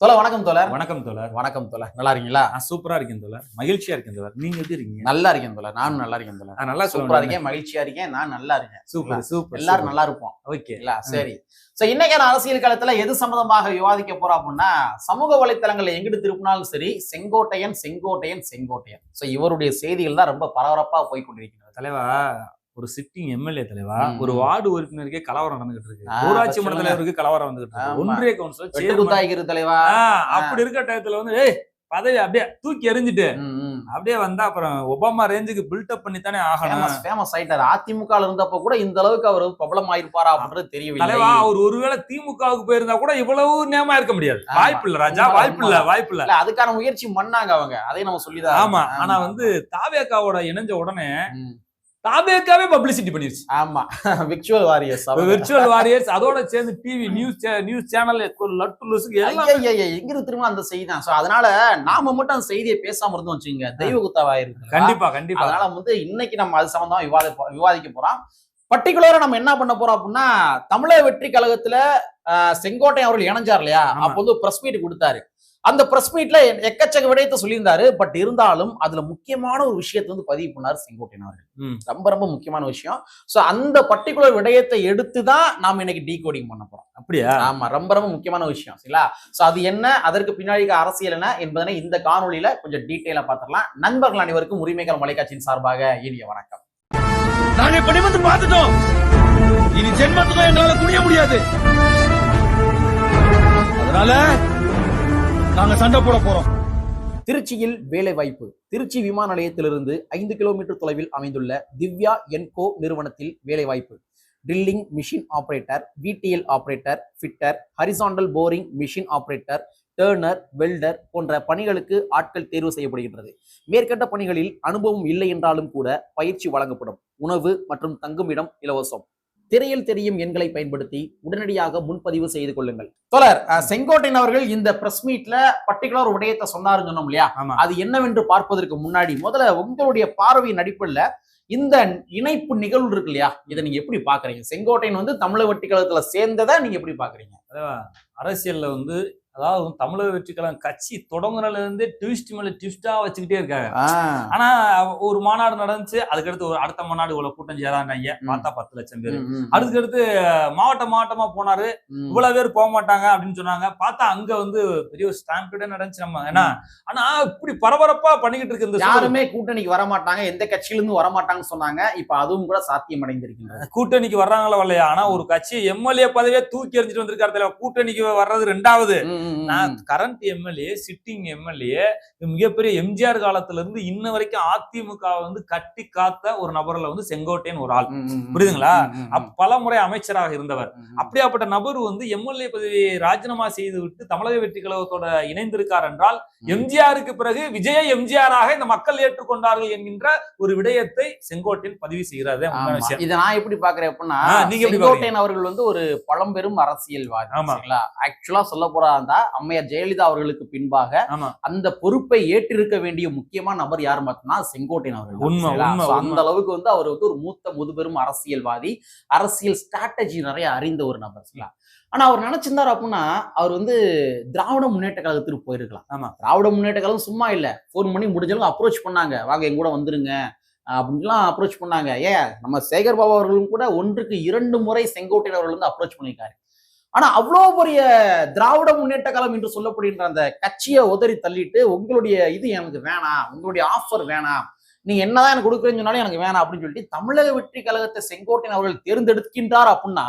தோழர் வணக்கம் தோழர். வணக்கம் தோழர். வணக்கம் தோழர். நல்லா இருக்கீங்களா? சூப்பரா இருக்கேன் தோழர். மகிழ்ச்சியா இருக்கேன் தோழர். நீங்க எப்படி இருக்கீங்க? நல்லா இருக்கேன் தோழர். நானும் நல்லா இருக்கேன் தோழர். நல்லா சூப்பரா இருக்கேன், மகிழ்ச்சியா இருக்கேன், நான் நல்லா இருக்கேன். Super super. எல்லாரும் நல்லா இருப்போம். ஓகே. சரி. இன்னைக்கான அரசியல் காலத்துல எது சம்பந்தமாக விவாதிக்க போறோம் அப்படின்னா, சமூக வலைத்தளங்களை எங்கிட்டு திருப்பினாலும் சரி, செங்கோட்டையன் செங்கோட்டையன் செங்கோட்டையன். இவருடைய செய்திகள் தான் ரொம்ப பரபரப்பா போய் கொண்டிருக்கிறது. தலைவா, ஒரு சிட்டிங் எம்எல்ஏ தலைவா, ஒரு வார்டு உறுப்பினருக்கே கலவரம் நடந்துகிட்டு இருக்கு. ஊராட்சி மன்ற தலைவருக்கு கலவரம் வந்துகிட்டு இருக்கு. ஒன்றிய கவுன்சிலர் தலைவா அப்படி இருக்க டயத்துல வந்து பதவி அப்படியே தூக்கி எறிஞ்சிட்டு அப்படியே வந்தா அப்புறம் ஒபாமா ரேஞ்சுக்கு பில்டப் பண்ணி தானே ஆகணும். ஃபேமஸ் ஆயிட்டாரு. அதிமுக இருந்தப்ப கூட இந்த அளவுக்கு அவர் பிரபலம் ஆயிருப்பாரா அப்படின்றது தெரியவில்லை. தலைவா, அவர் ஒருவேளை திமுகவுக்கு போயிருந்தா கூட இவ்வளவு நேமா இருக்க முடியாது. வாய்ப்பு இல்ல ராஜா, வாய்ப்பு இல்ல. அதுக்கான முயற்சி பண்ணாங்க அவங்க, அதையும் நம்ம சொல்லிதான். ஆமா, ஆனா வந்து தாவேகாவோட இணைஞ்ச உடனே தாவேகாவே பப்ளிசிட்டி பண்ணிருச்சு. ஆமா, விர்ச்சுவல் வாரியர்ஸ் அதோட சேர்ந்து டிவி நியூஸ் சேனல் எங்க திரும்ப அந்த செய்தி தான். அதனால நாம மட்டும் அந்த செய்தியை பேசாம இருந்தோம் வச்சுங்க, தெய்வ குத்தாவாயிருக்கு. கண்டிப்பா. அதனால வந்து இன்னைக்கு நம்ம அது சம்பந்தமா விவாதிக்க போறோம். பர்டிகுலரா நம்ம என்ன பண்ண போறோம் அப்படின்னா, தமிழக வெற்றி கழகத்துல செங்கோட்டையன் அவர்கள் இணைஞ்சார் இல்லையா, அப்ப வந்து பிரஸ் மீட் கொடுத்தாரு. அந்த பிரஸ் மீட்ல எக்கச்சக்க விடயத்தை சொல்லியிருந்தாரு. பட் இருந்தாலும் அதுல முக்கியமான ஒரு விஷயத்தை வந்து பதிவு பண்ணாரு செங்கோட்டையன் அவர்கள். ரொம்ப முக்கியமான விஷயம். அந்த பர்டிகுலர் விடயத்தை எடுத்துதான் நாம இன்னைக்கு டீகோடிங் பண்ண போறோம். அப்படியா? ஆமா, ரொம்ப முக்கியமான விஷயம். சரிங்களா? அது என்ன, அதற்கு பின்னாடி அரசியல் என்ன என்பதனை இந்த காணொலியில கொஞ்சம் டீட்டெயிலா பார்த்துடலாம். நண்பர்கள் அனைவருக்கும் உரிமைகள் மலைக்காட்சியின் சார்பாக இனிய வணக்கம். நாங்க இப்படி வந்து பார்த்துட்டோம். இனி ஜென்மத்துக்கும் எங்களால குடிய முடியாது. அதனால நாங்க சண்டை போட போறோம். திருச்சியில் வேலை வாய்ப்பு. திருச்சி விமான நிலையத்திலிருந்து 5 கிலோமீட்டர் தொலைவில் அமைந்துள்ள திவ்யா என்கோ நிறுவனத்தில் வேலை வாய்ப்பு. Drilling machine operator, VTL operator, fitter, horizontal boring machine operator, turner, welder போன்ற பணிகளுக்கு ஆட்கள் தேர்வு செய்யப்படுகின்றது. மேற்கண்ட பணிகளில் அனுபவம் இல்லை என்றாலும் கூட பயிற்சி வழங்கப்படும். உணவு மற்றும் தங்குமிடம் இலவசம். திரையில் தெரியும் எண்களை பயன்படுத்தி உடனடியாக முன்பதிவு செய்து கொள்ளுங்கள். தோழர், செங்கோட்டையன் அவர்கள் இந்த பிரஸ் மீட்ல பர்டிகுலர் விடயத்தை சொன்னாருன்னு சொன்னோம் இல்லையா, அது என்னவென்று பார்ப்பதற்கு முன்னாடி முதல்ல உங்களுடைய பார்வையின் அடிப்படையில் இந்த இணைப்பு நிகழ்வு இருக்கு இல்லையா, இதை நீங்க எப்படி பாக்குறீங்க? செங்கோட்டையன் வந்து தமிழக வெற்றி கழகத்துல சேர்ந்ததை நீங்க எப்படி பாக்குறீங்க? அரசியல்ல வந்து அதாவது தமிழக வெற்றி கழகம் கட்சி தொடங்குறதுல இருந்தே ட்விஸ்ட் மேல ட்விஸ்டா வச்சுக்கிட்டே இருக்காங்க. ஆனா ஒரு மாநாடு நடந்துச்சு, அதுக்கடுத்து ஒரு அடுத்த மாநாடு இவ்வளவு கூட்டம் சேராங்க, பார்த்தா 10 லட்சம் பேர். அதுக்கடுத்து மாவட்டமா போனாரு, இவ்வளவு பேர் போக மாட்டாங்க அப்படின்னு சொன்னாங்க. பார்த்தா அங்க வந்து பெரிய ஒரு ஸ்டாம்பீடே நடந்துச்சு. நம்ம ஏன்னா ஆனா இப்படி பரபரப்பா பண்ணிக்கிட்டு இருக்கு. யாருமே கூட்டணிக்கு வர மாட்டாங்க, எந்த கட்சியில இருந்து வர மாட்டாங்கன்னு சொன்னாங்க. இப்ப அதுவும் கூட சாத்தியம் அடைந்திருக்கின்றன. கூட்டணிக்கு வர்றாங்களா வரலையா, ஆனா ஒரு கட்சி எம்எல்ஏ பதவியே தூக்கி எறிஞ்சிட்டு வந்திருக்காரு. கூட்டணிக்கு வர்றது ரெண்டாவது. கரண்ட் எம்எல்ஏ, சிட்டிங் எம்எல்ஏ, மிகப்பெரிய எம்ஜிஆர் காலத்துல இருந்து இன்ன வரைக்கும் அதிமுக வந்து கட்டி காத்த ஒரு நபர்ல வந்து செங்கோட்டையன் ஒரு ஆள். புரியுதுங்களா? பல முறை அமைச்சராக இருந்தவர். அப்படியாப்பட்ட நபர் வந்து எம்எல்ஏ பதவியை ராஜினாமா செய்து விட்டு தமிழக வெற்றி கழகத்தோட இணைந்திருக்கார் என்றால், எம்ஜிஆருக்கு பிறகு விஜய எம்ஜிஆராக இந்த மக்கள் ஏற்றுக்கொண்டார்கள் என்கின்ற ஒரு விடயத்தை செங்கோட்டையன் பதிவு செய்கிறாரு. இதை நான் எப்படி பாக்குறேன் அப்படின்னா, செங்கோட்டையன் அவர்கள் வந்து ஒரு பழம்பெரும் அரசியல்வாதி. ஆக்சுவலா சொல்ல போறாங்க, அம்மையார் ஜெயலலிதா அவர்களுக்கு பின்பாக அந்த பொறுப்பை ஏற்றிருக்க வேண்டிய முக்கியமான நபர் யார் பார்த்தா செங்கோட்டையன் அவர்கள். அந்த அளவுக்கு வந்து அவர் வந்து ஒரு மூத்த முதுபெரும் அரசியல்வாதி, அரசியல் ஸ்ட்ராட்டஜி நிறைய அறிந்த ஒரு நபர். ஆனா அவர் நினைச்சிருந்தாரு அப்படின்னா, அவர் வந்து திராவிட முன்னேற்ற கழகத்திற்கு போயிருக்கலாம். திராவிட முன்னேற்ற கழகம் சும்மா இல்ல, 4 மணி முடிஞ்சாலும் அப்ரோச் பண்ணாங்க, வாங்க எங்க கூட வந்துருங்க அப்படின்லாம் அப்ரோச் பண்ணாங்க. நம்ம சேகர் பாபு அவர்களும் கூட 1க்கு 2 முறை செங்கோட்டையன் அவர்கள் வந்து அப்ரோச் பண்ணியிருக்காரு. ஆனா அவ்வளவு பெரிய திராவிட முன்னேற்ற கழகம் என்று சொல்லப்படுகின்ற அந்த கட்சியை உதறி தள்ளிட்டு, உங்களுடைய இது எனக்கு வேணாம், உங்களுடைய ஆஃபர் வேணாம், நீங்க என்னதான் எனக்கு கொடுக்குறேன்னு சொன்னாலும் எனக்கு வேணாம் அப்படின்னு சொல்லிட்டு தமிழக வெற்றி கழகத்தை செங்கோட்டையன் அவர்கள் தேர்ந்தெடுக்கின்றார். அப்படின்னா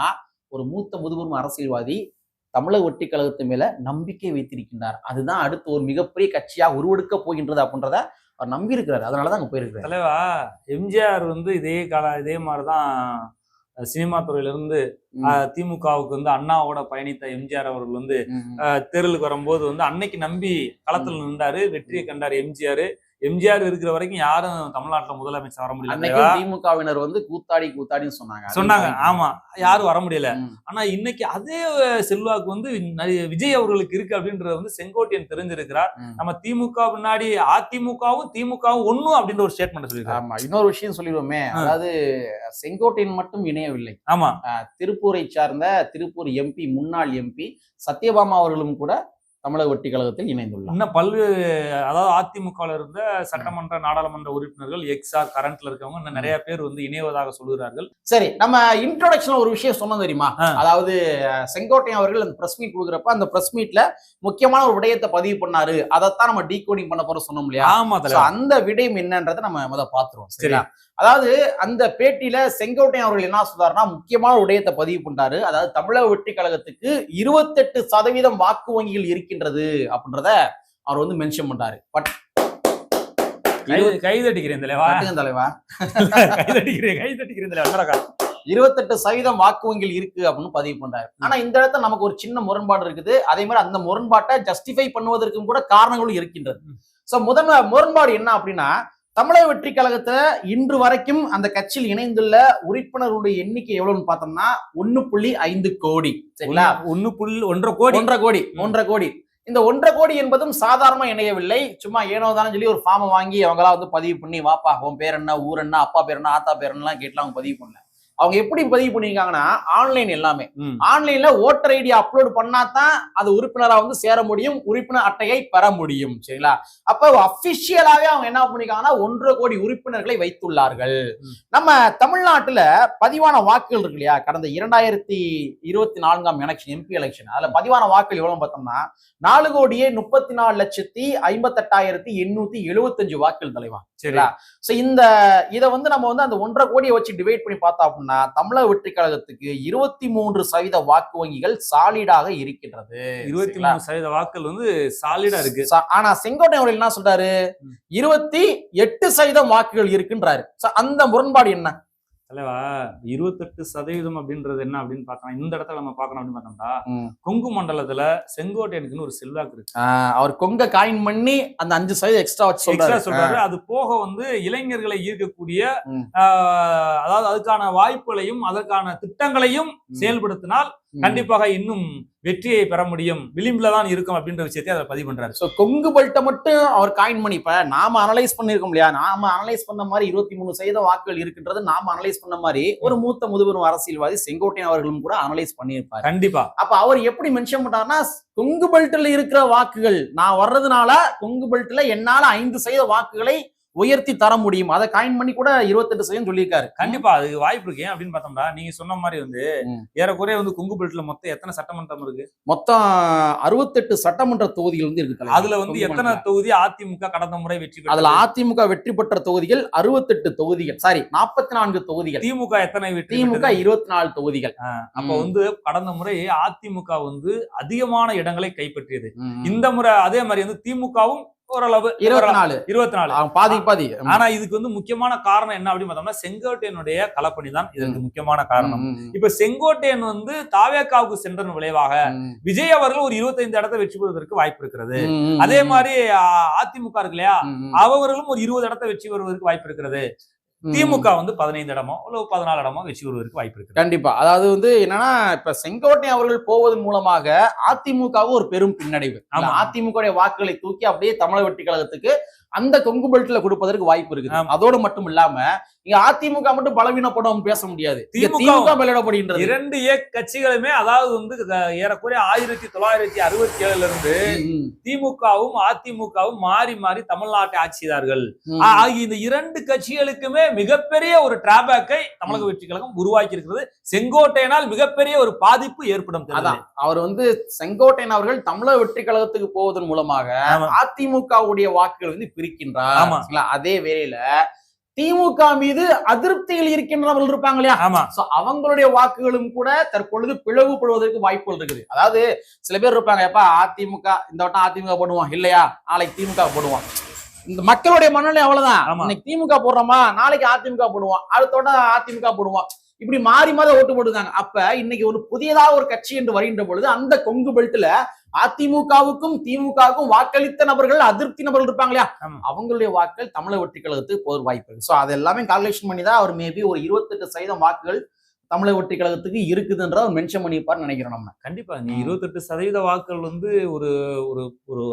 ஒரு மூத்த முதுபெரும் அரசியல்வாதி தமிழக வெற்றி கழகத்து மேல நம்பிக்கை வைத்திருக்கின்றார். அதுதான் அடுத்து ஒரு மிகப்பெரிய கட்சியா உருவெடுக்க போகின்றது அப்படின்றத அவர் நம்பி இருக்கிறாரு. அதனாலதான் அங்க போயிருக்காரு. தலைவா, எம்ஜிஆர் வந்து இதே மாதிரிதான் சினிமா துறையில இருந்து திமுகவுக்கு வந்து அண்ணாவோட பயணித்த எம்ஜிஆர் அவர்கள் வந்து தேர்தலுக்கு வரும்போது வந்து அன்னைக்கு நம்பி களத்துல நின்றாரு, வெற்றியை கண்டாரு எம்ஜிஆர். எம்ஜிஆர் இருக்கிற வரைக்கும் யாரும் தமிழ்நாட்டுல முதலமைச்சர் வர முடியல. திமுகவினர் வந்து கூத்தாடின்னு சொன்னாங்க. ஆமா, யாரும் வர முடியல. ஆனா இன்னைக்கு அதே செல்வாக்கு வந்து விஜய் அவர்களுக்கு இருக்கு அப்படின்றது வந்து செங்கோட்டையன் தெரிஞ்சிருக்கிறார். நம்ம திமுக முன்னாடி திமுகவும் ஒண்ணும் அப்படின்ற ஒரு ஸ்டேட்மெண்ட் சொல்லிருக்காரு. ஆமா, இன்னொரு விஷயம் சொல்லிடுவோமே, அதாவது செங்கோட்டையன் மட்டும் இணையவில்லை. ஆமா, திருப்பூரை சார்ந்த திருப்பூர் எம்பி, முன்னாள் எம்பி சத்யபாமா அவர்களும் கூட தமிழக வெற்றி கழகத்தில் இணைந்துள்ளார். இன்னும் பல்வேறு அதாவது அதிமுகவில் இருந்த சட்டமன்ற நாடாளுமன்ற உறுப்பினர்கள் எக்ஸ்ஆர் கரண்ட்ல இருக்கவங்க இன்னும் நிறைய பேர் வந்து இணைவதாக சொல்கிறார்கள். சரி, நம்ம இன்ட்ரோடக்ஷன்ல ஒரு விஷயம் சொன்னோம் தெரியுமா? அதாவது செங்கோட்டையன் அவர்கள் அந்த பிரஸ் மீட் கொடுக்குறப்ப அந்த பிரஸ் மீட்ல முக்கியமான ஒரு விடயத்தை பதிவு பண்ணாரு. அதைத்தான் நம்ம டீகோடிங் பண்ண போற சொன்னோம் இல்லையா? ஆமா, அந்த விடயம் என்னன்றதை நம்ம முதல்ல பாத்துருவோம். சரியா? அதாவது அந்த பேட்டியில செங்கோட்டையன் அவர்கள் என்ன சொல்றாருன்னா, முக்கியமான விடயத்தை பதிவு பண்றாரு. அதாவது தமிழக வெற்றி கழகத்துக்கு 28% வாக்கு வங்கிகள் இருக்கின்றது அப்படின்றத அவர் வந்து மென்ஷன் பண்றாரு. பட் கைதட்டிக்கிறேன் தலைவா, தலைவா கைதட்டிக்கிறேன் தலைவா, 28% வாக்கு வங்கிகள் இருக்கு அப்படின்னு பதிவு பண்றாரு. ஆனா இந்த இடத்துல நமக்கு ஒரு சின்ன முரண்பாடு இருக்குது. அதே மாதிரி அந்த முரண்பாட்டை ஜஸ்டிஃபை பண்ணுவதற்கும் கூட காரணங்களும் இருக்கின்றது. சோ முரண்பாடு என்ன அப்படின்னா, தமிழக வெற்றி கழகத்துல இன்று வரைக்கும் அந்த கட்சியில் இணைந்துள்ள உறுப்பினர்களுடைய எண்ணிக்கை எவ்வளவுன்னு பார்த்தோம்னா 1.5 கோடி. சரிங்களா? 1.5 கோடி. இந்த 1.5 கோடி என்பதும் சாதாரணமா இணையவில்லை. சும்மா ஏனோ தானே சொல்லி ஒரு ஃபார்மை வாங்கி அவங்களா வந்து பதிவு பண்ணி, வாப்பா உன் பேர் என்ன, ஊர் என்ன, அப்பா பேர் என்ன, ஆத்தா பேர் என்னலாம் கேட்டுலாம் அவங்க பதிவு பண்ணல. அவங்க எப்படி பதிவு பண்ணிருக்காங்கன்னா, ஆன்லைன் எல்லாமே ஆன்லைன்ல ஓட்டர் ஐடி அப்லோட் பண்ணாதான் அது உறுப்பினரா வந்து சேர முடியும், உறுப்பினர் அட்டையை பெற முடியும். சரிங்களா? அப்ப அபிஷியலாவே அவங்க என்ன பண்ணிருக்காங்கன்னா 1.5 கோடி உறுப்பினர்களை வைத்துள்ளார்கள். நம்ம தமிழ்நாட்டுல பதிவான வாக்குகள் இருக்கு இல்லையா? கடந்த 2024 எலெக்ஷன், எம்பி எலெக்ஷன், அதுல பதிவான வாக்குகள் எவ்வளவு பார்த்தோம்னா 4,34,58,875 வாக்குகள் தலைவா. சரிங்களா? சோ இத வந்து நம்ம வந்து அந்த 1.5 கோடியை வச்சு டிவைட் பண்ணி பார்த்தோம் அப்படின்னா தமிழக வெற்றி கழகத்துக்கு 23% வாக்கு வங்கிகள் சாலிடாக இருக்கின்றது. 23% வாக்குகள் வந்து சாலிடா இருக்கு. ஆனா செங்கோட்டையன் அவர்கள் என்ன சொல்றாரு? 28% வாக்குகள் இருக்குன்றாரு. அந்த முரண்பாடு என்ன தலைவா? 28% அப்படின்றது என்ன அப்படின்னு பார்த்தோம். இந்த இடத்துல நம்ம பார்க்கணும் அப்படின்னு பார்த்தோம்னா, கொங்கு மண்டலத்துல செங்கோட்டையனுக்குன்னு ஒரு செல்வாக்கு இருக்கு. அவர் கொங்க காயின் பண்ணி அந்த 5% எக்ஸ்ட்ரா சொல்றாரு. அது போக வந்து இளைஞர்களை ஈர்க்கக்கூடிய அதாவது அதுக்கான வாய்ப்புகளையும் அதற்கான திட்டங்களையும் செயல்படுத்தினால் கண்டிப்பாக இன்னும் வெற்றியை பெற முடியும், விளிம்புல தான் இருக்கும் அப்படின்ற விஷயத்தை அதை பதிவு பண்றாரு. சோ கொங்கு பெல்ட்டை மட்டும் அவர் காயின் பண்ணி, இப்ப நாம அனலைஸ் பண்ணிருக்கோம் இல்லையா? நாம அனலைஸ் பண்ண மாதிரி 23% வாக்குகள் இருக்குன்றது நாம அனலைஸ் பண்ண மாதிரி ஒரு மூத்த முதுபெரும் அரசியல்வாதி செங்கோட்டையன் அவர்களும் கூட அனலைஸ் பண்ணியிருப்பாரு. கண்டிப்பா. அப்ப அவர் எப்படி மென்ஷன் பண்றாருன்னா, கொங்கு பெல்ட்ல இருக்கிற வாக்குகள் நான் வர்றதுனால கொங்கு பெல்ட்ல என்னால 5% வாக்குகளை உயர்த்தி தர முடியும், அதை காயின் பண்ணி கூட 28% சொல்லியிருக்காரு. கண்டிப்பா அது வாய்ப்பு இருக்கு. ஏன் அப்படின்னு பார்த்தோம்னா, நீங்க சொன்ன மாதிரி வந்து ஏறக்குறைய வந்து கொங்கு பெல்ட்ல மொத்தம் எத்தனை சட்டமன்றம் இருக்கு? மொத்தம் 68 சட்டமன்ற தொகுதிகள் வந்து இருக்கு. அதுல வந்து எத்தனை தொகுதி அதிமுக கடந்த முறை வெற்றி பெற்றது? அதுல அதிமுக வெற்றி பெற்ற தொகுதிகள் 68 தொகுதிகள், சாரி 44 தொகுதிகள். திமுக எத்தனை வெற்றி? திமுக 24 தொகுதிகள். அப்ப வந்து கடந்த முறை அதிமுக வந்து அதிகமான இடங்களை கைப்பற்றியது. இந்த முறை அதே மாதிரி வந்து திமுகவும் ஓரளவு 24 பாதி. ஆனா இதுக்கு வந்து முக்கியமான காரணம் என்ன அப்படின்னு பார்த்தோம்னா, செங்கோட்டையனுடைய களப்பணி தான் இதற்கு முக்கியமான காரணம். இப்ப செங்கோட்டையன் வந்து தாவேகாவுக்கு சென்றதன் விளைவாக விஜய் அவர்கள் ஒரு 25 இடத்தை வெற்றி பெறுவதற்கு வாய்ப்பு இருக்கிறது. அதே மாதிரி அதிமுக இருக்கு இல்லையா, அவர்களும் ஒரு 20 இடத்தை வெற்றி பெறுவதற்கு வாய்ப்பு இருக்கிறது. திமுக வந்து 15 இடமோ 14 இடமோ வெற்றி பெறுவதற்கு வாய்ப்பு இருக்கு. கண்டிப்பா. அதாவது வந்து என்னன்னா, இப்ப செங்கோட்டையன் அவர்கள் போவதன் மூலமாக அதிமுகவும் ஒரு பெரும் பின்னடைவு. அதிமுக வாக்குகளை தூக்கி அப்படியே தமிழக வெற்றி கழகத்துக்கு அந்த கொங்கு பெல்ட்ல கொடுப்பதற்கு வாய்ப்பு இருக்குது. அதோடு மட்டும் இல்லாம இங்க அதிமுக மட்டும் பலவீனப்படும் பேச முடியாது. திமுக பலவீனப்படுகின்றது. 2 கட்சிகளுமே அதாவது வந்து ஏறக்குறைய 1967 இருந்து திமுகவும் அதிமுகவும் மாறி மாறி தமிழ்நாட்டை ஆட்சி செய்தார்கள். ஆகிய இந்த 2 கட்சிகளுக்குமே மிகப்பெரிய ஒரு டிராபேக்கை தமிழக வெற்றி கழகம் உருவாக்கி இருக்கிறது. செங்கோட்டையனால் மிகப்பெரிய ஒரு பாதிப்பு ஏற்படும். அதான் அவர் வந்து செங்கோட்டையன் அவர்கள் தமிழக வெற்றி கழகத்துக்கு போவதன் மூலமாக அதிமுகவுடைய வாக்குகள் வந்து பிரிக்கின்றார். அதே வேளையில திமுக மீது அதிருப்திகள் இருக்கின்றவர்கள் இருப்பாங்க இல்லையா, அவங்களுடைய வாக்குகளும் கூட தற்பொழுது பிளவுபடுவதற்கு வாய்ப்புகள் இருக்குது. அதாவது சில பேர் இருப்பாங்க, எப்ப அதிமுக இந்த வட்டம் அதிமுக போடுவோம், இல்லையா நாளைக்கு திமுக போடுவோம். இந்த மக்களுடைய மனநிலை அவ்வளவுதான். இன்னைக்கு திமுக போடுறோமா, நாளைக்கு அதிமுக போடுவோம், அடுத்த வட்டம் அதிமுக போடுவோம், இப்படி மாறி மாறி ஓட்டு போட்டுருக்காங்க. அப்ப இன்னைக்கு ஒரு புதியதாக ஒரு கட்சி என்று வருகின்ற பொழுது அந்த கொங்கு பெல்ட்ல அதிமுகவுக்கும் திமுகவுக்கும் வாக்களித்த நபர்கள், அதிருப்தி நபர்கள் இருப்பாங்க இல்லையா, அவங்களுடைய வாக்குகள் தமிழக வெற்றி கழகத்துக்கு போகிற வாய்ப்பு இருக்கு. சோ அது எல்லாமே கால்குலேஷன் பண்ணி தான் அவர் மேபி ஒரு 28% வாக்குகள் தமிழக வெற்றி கழகத்துக்கு இருக்குதுன்றத அவர் மென்ஷன் பண்ணிப்பாரு நினைக்கிறோம். நம்ம கண்டிப்பா நீ 28% வாக்குகள் வந்து ஒரு ஒரு ஒரு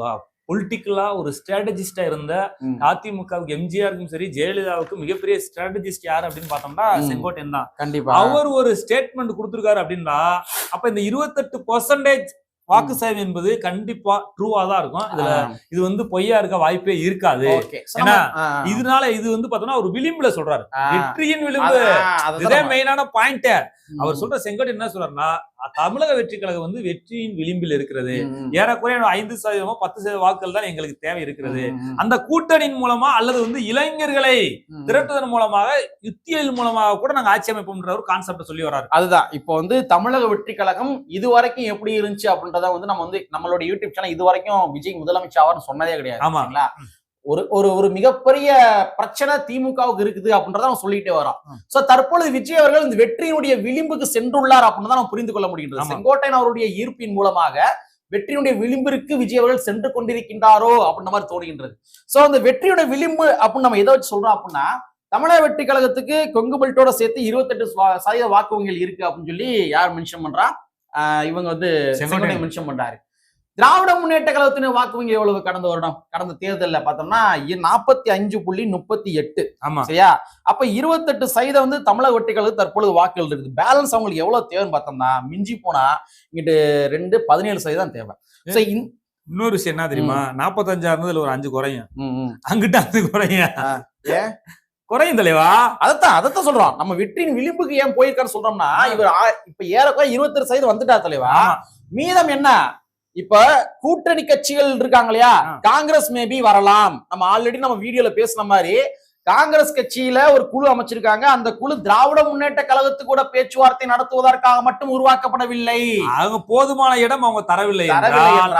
பொலிட்டிக்கலா ஒரு ஸ்ட்ராட்டஜிஸ்டா இருந்த அதிமுகவுக்கு எம்ஜிஆருக்கும் சரி ஜெயலலிதாவுக்கும் மிகப்பெரிய ஸ்ட்ராட்டஜிஸ்ட் யாரு அப்படின்னு பார்த்தோம்னா செங்கோட்டையன் தான். கண்டிப்பா அவர் ஒரு ஸ்டேட்மெண்ட் கொடுத்திருக்காரு அப்படின்னா, அப்ப இந்த 28% வாக்கு சதவீதம் என்பது கண்டிப்பா ட்ரூவா தான் இருக்கும். இதுல இது வந்து பொய்யா இருக்க வாய்ப்பே இருக்காது. ஏன்னா இதனால இது வந்து பாத்தோம்னா ஒரு விளிம்புல சொல்றாரு, வெற்றியின் விளிம்பு. இதுதான் மெயினான பாயிண்ட். அவர் சொல்ற செங்கோட்டையன் என்ன சொல்றாருன்னா, தமிழக வெற்றி கழகம் வந்து வெற்றியின் விளிம்பில் இருக்கிறது. ஏறக்குறைய 5% 10% வாக்குகள் தான் எங்களுக்கு தேவை இருக்கிறது. அந்த கூட்டணியின் மூலமா அல்லது வந்து இளைஞர்களை திரட்டுவதன் மூலமாக யுத்தியல் மூலமாக கூட நாங்க ஆட்சி அமைப்போம்ன்ற ஒரு கான்செப்ட் சொல்லி வர்றாரு. அதுதான் இப்போ வந்து தமிழக வெற்றி கழகம் இது வரைக்கும் எப்படி இருந்துச்சு அப்படின்றத வந்து நம்ம வந்து நம்மளோட யூடியூப் சேனல் இது வரைக்கும் விஜய் முதலமைச்சர் ஆவார்னு சொன்னதே கிடையாது. ஆமாங்களா? ஒரு மிகப்பெரிய பிரச்சனை திமுகவுக்கு இருக்குது அப்படின்றத நம்ம சொல்லிட்டே வரோம். சோ தற்பொழுது விஜய் அவர்கள் இந்த வெற்றியினுடைய விளிம்புக்கு சென்றுள்ளார் அப்படின்னு தான் நம்ம புரிந்து கொள்ள முடிகின்றது. செங்கோட்டையன் அவருடைய ஈர்ப்பின் மூலமாக வெற்றியுடைய விளிம்பிற்கு விஜய் அவர்கள் சென்று கொண்டிருக்கின்றாரோ அப்படின்ற மாதிரி தோணுகின்றது. சோ அந்த வெற்றியுடைய விளிம்பு அப்படின்னு நம்ம எதை வச்சு சொல்றோம் அப்படின்னா, தமிழக வெற்றி கழகத்துக்கு கொங்கு பெல்ட்டோட சேர்த்து 28% வாக்கு வங்கிகள் இருக்கு அப்படின்னு சொல்லி யார் மென்ஷன் பண்றா? இவங்க வந்து செங்கோட்டையன் மென்ஷன் பண்றாரு. திராவிட முன்னேற்ற கழகத்தின் வாக்கு வங்கி எவ்வளவு கடந்த வருடம் கடந்த தேர்தலில் பார்த்தோம்னா 45.38. சரியா? அப்ப 28% வந்து தமிழக வெற்றி கழகம் தற்பொழுது வாக்குகள் இருக்குது. பேலன்ஸ் அவங்களுக்கு எவ்வளவு தேவைன்னு பார்த்தோம்னா மிஞ்சி போனா இங்கிட்டு 17% தேவை. இன்னொரு விஷயம் என்ன தெரியுமா, 45 இருந்ததுல ஒரு 5 குறையும், அங்கிட்ட 5 குறையும். ஏன் குறையும் தலைவா? அதத்தான் சொல்றோம். நம்ம வெற்றியின் விளிம்புக்கு ஏன் போயிருக்காரு சொல்றோம்னா, இவர் இப்ப ஏறக்குறைய 22% வந்துட்டார் தலைவா. மீதம் என்ன? இப்ப கூட்டணி கட்சிகள் இருக்காங்க இல்லையா, காங்கிரஸ் மேபி வரலாம். நம்ம ஆல்ரெடி நம்ம வீடியோல பேசின மாதிரி காங்கிரஸ் கட்சியில ஒரு குழு அமைச்சிருக்காங்க. அந்த குழு திராவிட முன்னேற்ற கழகத்து கூட பேச்சுவார்த்தை நடத்துவதற்காக மட்டும் உருவாக்கப்படவில்லை. அவங்க போதுமான இடம் அவங்க தரவில்லை,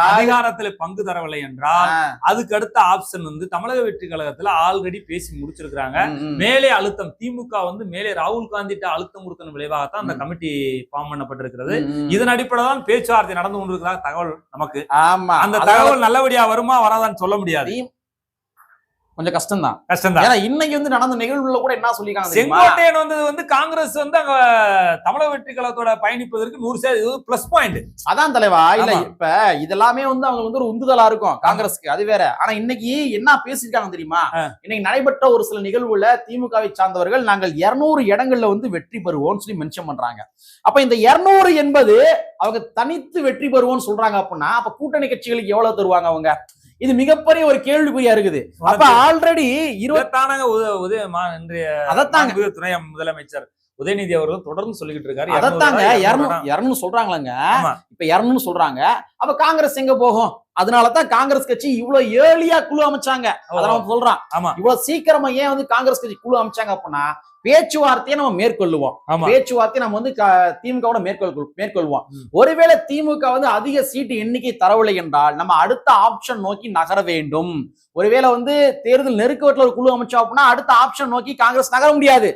அதிகாரத்துல பங்கு தரவில்லை என்றால் அதுக்கு அடுத்த ஆப்ஷன் வந்து தமிழக வெற்றி கழகத்துல ஆல்ரெடி பேசி முடிச்சிருக்காங்க. மேலே அழுத்தம், திமுக வந்து மேலே ராகுல் காந்திட்ட அழுத்தம் கொடுத்தன விளைவாகத்தான் அந்த கமிட்டி ஃபார்ம் பண்ணப்பட்டிருக்கிறது. இதன் அடிப்படையில் தான் பேச்சுவார்த்தை நடந்து கொண்டிருக்கிறதா தகவல் நமக்கு. அந்த தகவல் நல்லபடியா வருமா வராதான்னு சொல்ல முடியாது. கொஞ்சம் கஷ்டம் தான். ஏன்னா இன்னைக்கு வந்து நடந்த நிகழ்வுல கூட என்ன சொல்லிருக்காங்க, செங்கோட்டையன் வந்து காங்கிரஸ் வந்து அங்க தமிழக வெற்றி கழகத்தோட பயணிப்பதற்கு 100% பிளஸ் பாயிண்ட். அதான் தலைவா. இல்ல இப்ப இதெல்லாமே வந்து அவங்க வந்து ஒரு உந்துதலா இருக்கும் காங்கிரஸ்க்கு, அது வேற. ஆனா இன்னைக்கு என்ன பேசிருக்காங்க தெரியுமா? இன்னைக்கு நடைபெற்ற ஒரு சில நிகழ்வுல திமுகவை சார்ந்தவர்கள் நாங்கள் 200 இடங்கள்ல வந்து வெற்றி பெறுவோம்னு சொல்லி மென்ஷன் பண்றாங்க. அப்ப இந்த 200 என்பது அவங்க தனித்து வெற்றி பெறுவோம்னு சொல்றாங்க அப்படின்னா, அப்ப கூட்டணி கட்சிகளுக்கு எவ்வளவு தருவாங்க அவங்க? இது மிகப்பெரிய ஒரு கேள்விக்குறியா இருக்குது. அப்ப ஆல்ரெடி 20 துணை முதலமைச்சர் உதயநிதி அவர்கள் தொடர்ந்து சொல்லிக்கிட்டு இருக்காரு. அதத்தாங்க 200 சொல்றாங்களாங்க. இப்ப 200 சொல்றாங்க. அப்ப காங்கிரஸ் எங்க போகும்? அதனாலதான் காங்கிரஸ் கட்சி இவ்வளவு ஏர்லியா குழு அமைச்சாங்க. அதான் சொல்றான். இவ்வளவு சீக்கிரமா ஏன் வந்து காங்கிரஸ் கட்சி குழு அமைச்சாங்க அப்படின்னா, பேச்சுவார்த்தையை நம்ம மேற்கொள்ளுவோம். பேச்சுவார்த்தையை நம்ம வந்து திமுக மேற்கொள்வோம். ஒருவேளை திமுக வந்து அதிக சீட்டு எண்ணிக்கை தரவில்லை என்றால் நம்ம அடுத்த ஆப்ஷன் நோக்கி நகர வேண்டும். ஒருவேளை வந்து தேர்தல் நெருக்கத்துல ஒரு குழு அமைச்சோம் அப்படின்னா அடுத்த ஆப்ஷன் நோக்கி காங்கிரஸ் நகர முடியாது.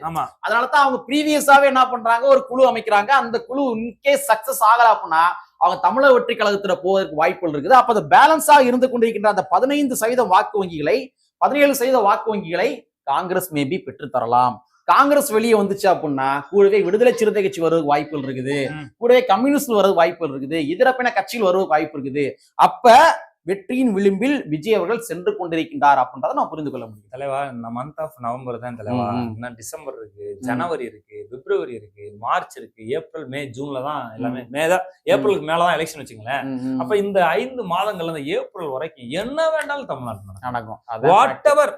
அதனாலதான் அவங்க ப்ரீவியஸாவே என்ன பண்றாங்க, ஒரு குழு அமைக்கிறாங்க. அந்த குழு இன்கேஸ் சக்சஸ் ஆகல அப்படின்னா அவங்க தமிழக வெற்றி கழகத்துல போவதற்கு வாய்ப்புகள் இருக்குது. அப்ப அது பேலன்ஸா இருந்து கொண்டிருக்கின்ற அந்த 15% வாக்கு வங்கிகளை 17% வாக்கு வங்கிகளை காங்கிரஸ் மேபி பெற்று தரலாம். காங்கிரஸ் வெளியே வந்துச்சு அப்படின்னா கூடவே விடுதலை சிறுத்தை கட்சி வருவதற்கு வாய்ப்புகள் இருக்குது, கூடவே கம்யூனிஸ்ட் வருவதற்கு வாய்ப்புகள் இருக்குது, இதரப்பின கட்சிகள் வருவதற்கு வாய்ப்பு இருக்குது. அப்ப வெற்றியின் விளிம்பில் விஜய் அவர்கள் சென்று கொண்டிருக்கின்றார் அப்படின்றத நான் புரிந்து கொள்ள முடியும். தலைவா, இந்த மந்த் ஆஃப் நவம்பர் தான் தலைவா. இன்னும் டிசம்பர் இருக்கு, ஜனவரி இருக்கு, பிப்ரவரி இருக்கு, மார்ச் இருக்கு, ஏப்ரல், மே, ஜூன்ல தான் எல்லாமே. ஏப்ரலுக்கு மேலதான் எலெக்ஷன் வச்சுங்களேன். அப்ப இந்த 5 மாதங்கள்ல இந்த ஏப்ரல் வரைக்கும் என்ன வேண்டாலும் தமிழ்நாடு நடக்கும். வாட் எவர்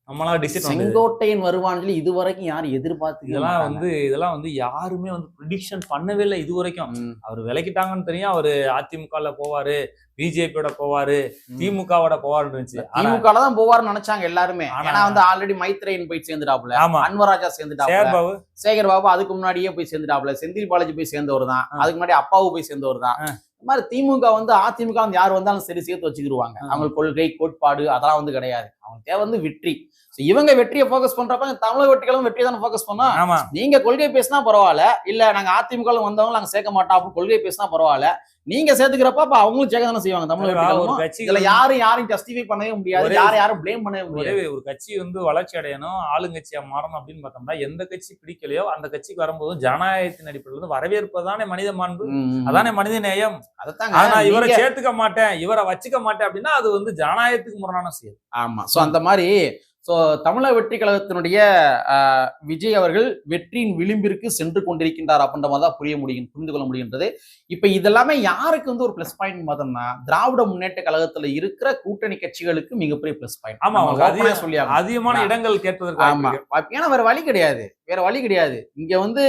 நம்மளா டிசைட். செங்கோட்டையன் வருவான்னு சொல்லி இதுவரைக்கும் யாரும் எதிர்பார்த்து இதெல்லாம் வந்து யாருமே வந்து ப்ரிடிக்ஷன் பண்ணவே இல்லை இதுவரைக்கும். அவர் விலகிட்டாங்கன்னு தெரியும். அவரு அதிமுகல போவாரு, பிஜேபியோட போவாரு, திமுகவோட போவாருன்னு இருந்துச்சு. திமுக தான் போவாருன்னு நினைச்சாங்க எல்லாருமே. ஏன்னா வந்து ஆல்ரெடி மைத்ரேயன் போய் சேர்ந்துட்டாப்ல, அன்வராஜா சேர்ந்துட்டாப்ல, சேகர் பாபு அதுக்கு முன்னாடியே போய் சேர்ந்துட்டாப்ல, செந்தில் பாலாஜி போய் சேர்ந்தவர் தான், அதுக்கு முன்னாடி அப்பாவு போய் சேர்ந்தவர் தான். இந்த மாதிரி திமுக வந்து அதிமுக வந்து யார் வந்தாலும் சரி சேர்த்து வச்சுக்கிடுவாங்க. அவங்க கொள்கை கோட்பாடு அதெல்லாம் வந்து கிடையாது. அவங்க தேவை வந்து வெற்றி. இவங்க வெற்றியை போக்கஸ் பண்றப்ப தமிழக வெற்றிகளும் வெற்றியை தானே போக்கஸ் பண்ணோம். நீங்க கொள்கை பேசினா பரவாயில்ல, இல்ல நாங்க அதிமுக வந்தவங்க நாங்க சேர்க்க மாட்டோம் அப்படின்னு கொள்கை பேசினா பரவாயில்ல, நீங்க சேர்த்துக்கிறப்ப அப்ப அவங்களும் சேர்க்க தானே செய்வாங்க. தமிழக கட்சி இதுல யாரும் ஜஸ்டிஃபை பண்ணவே முடியாது, யாரும் பிளேம் பண்ணவே முடியாது. ஒரு கட்சி வந்து வளர்ச்சி அடையணும், ஆளுங்கட்சியா மாறணும் அப்படின்னு பார்த்தோம்னா எந்த கட்சி பிடிக்கலையோ அந்த கட்சிக்கு வரும்போது ஜனநாயகத்தின் அடிப்படையில் வந்து வரவேற்பதானே மனித மாண்பு, அதானே மனித நேயம். அதான் ஆனா இவரை சேர்த்துக்க மாட்டேன், இவரை வச்சுக்க மாட்டேன் அப்படின்னா அது வந்து ஜனநாயகத்துக்கு முரணான செயல். ஆமா. சோ அந்த மாதிரி சோ தமிழக வெற்றி கழகத்தினுடைய விஜய் அவர்கள் வெற்றியின் விளிம்பிற்கு சென்று கொண்டிருக்கின்றார் அப்படின்ற மாதிரி தான் புரிந்து கொள்ள முடிகின்றது. இப்ப இதெல்லாமே யாருக்கு வந்து ஒரு பிளஸ் பாயிண்ட் பார்த்தோம்னா திராவிட முன்னேற்ற கழகத்துல இருக்கிற கூட்டணி கட்சிகளுக்கு மிகப்பெரிய பிளஸ் பாயிண்ட். ஆமா, சொல்லி அதிகமான இடங்கள் கேட்பதற்கு. ஆமா, ஏன்னா வேற வழி கிடையாது. இங்க வந்து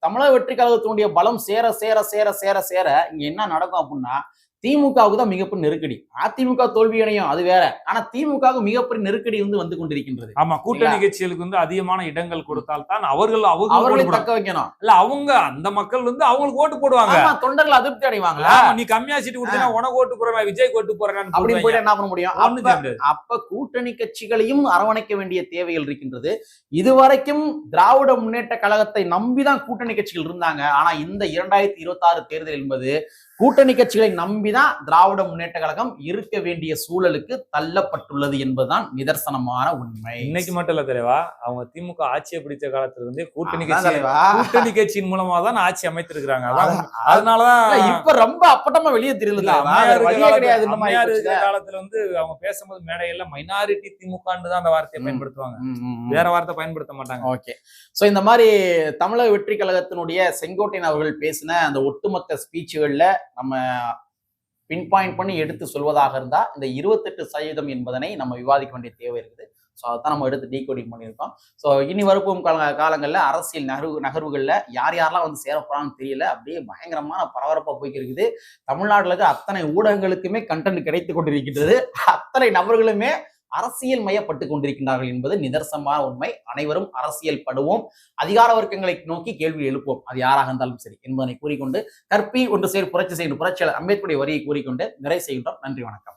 தமிழக வெற்றி கழகத்தினுடைய பலம் சேர சேர சேர சேர சேர இங்க என்ன நடக்கும் அப்படின்னா திமுகவுக்கு தான் மிகப்பெரிய நெருக்கடி. அதிமுக தோல்வி அடையும், அது வேற. ஆனா திமுகவுக்கு மிகப்பெரிய நெருக்கடி வந்து கொண்டிருக்கின்றது. ஆமா, கூட்டணி கட்சிகளுக்கு வந்து அதிகமான இடங்கள் கொடுத்தால் தான் அவர்களை தக்க வைக்கணும். இல்ல அவங்க அந்த மக்கள் வந்து அவங்களுக்கு ஓட்டு போடுவாங்க. தொண்டர்கள் அதிருப்தி அடைவாங்க. நீ கம்மியா சீட்டு கொடுத்தா உனக்கு ஓட்டு போடுறேன், விஜய் ஓட்டு போடுறேன் அப்படின்னு போயிட்டு என்ன பண்ண முடியும்? அப்ப கூட்டணி கட்சிகளையும் அரவணைக்க வேண்டிய தேவைகள் இருக்கின்றது. இதுவரைக்கும் திராவிட முன்னேற்ற கழகத்தை நம்பிதான் கூட்டணி கட்சிகள் இருந்தாங்க. ஆனா இந்த 2026 தேர்தல் என்பது கூட்டணி கட்சிகளை நம்பிதான் திராவிட முன்னேற்ற கழகம் இருக்க வேண்டிய சூழலுக்கு தள்ளப்பட்டுள்ளது என்பதுதான் நிதர்சனமான உண்மை. இன்னைக்கு மட்டும் இல்ல தலைவா, அவங்க திமுக ஆட்சியை பிடிச்ச காலத்துல இருந்தே கூட்டணி கட்சியின் மூலமா தான் ஆட்சி அமைத்திருக்கிறாங்க. அதனாலதான் இப்ப ரொம்ப அப்பட்டமா வெளியே தெரியல. காலத்துல வந்து அவங்க பேசும்போது மேடைகள்ல மைனாரிட்டி திமுக தான் அந்த வார்த்தையை பயன்படுத்துவாங்க, வேற வார்த்தை பயன்படுத்த மாட்டாங்க. ஓகே, சோ இந்த மாதிரி தமிழக வெற்றி கழகத்தினுடைய செங்கோட்டையன் அவர்கள் பேசின அந்த ஒட்டுமொத்த ஸ்பீச்சுகள்ல நம்ம பின் பாயிண்ட் பண்ணி எடுத்து சொல்வதாக இருந்தா இந்த 28% என்பதனை நம்ம விவாதிக்க வேண்டிய தேவை இருக்குது. ஸோ அதான் நம்ம எடுத்து டீகோடிங் பண்ணியிருக்கோம். ஸோ இனி வரப்போகும் காலங்களில் அரசியல் நகர்வுகளில் யாரெல்லாம் வந்து சேர போறான்னு தெரியல. அப்படியே பயங்கரமான பரபரப்பாக போய்க்கு இருக்குது. தமிழ்நாட்டில் இருக்க அத்தனை ஊடகங்களுக்குமே கண்டென்ட் கிடைத்து கொண்டிருக்கின்றது. அத்தனை நபர்களுமே அரசியல் மயப்பட்டு கொண்டிருக்கின்றார்கள் என்பது நிதர்சனமான உண்மை. அனைவரும் அரசியல் படுவோம், அதிகார வர்க்கங்களை நோக்கி கேள்வி எழுப்போம், அது யாராக இருந்தாலும் சரி என்பதனை கூறிக்கொண்டு கற்பி ஒன்று சேர் புரட்சி செய்யும் புரட்சியாளர் அம்பேத்கருடைய வரியை கூறிக்கொண்டு நிறைவு செய்கின்றோம். நன்றி, வணக்கம்.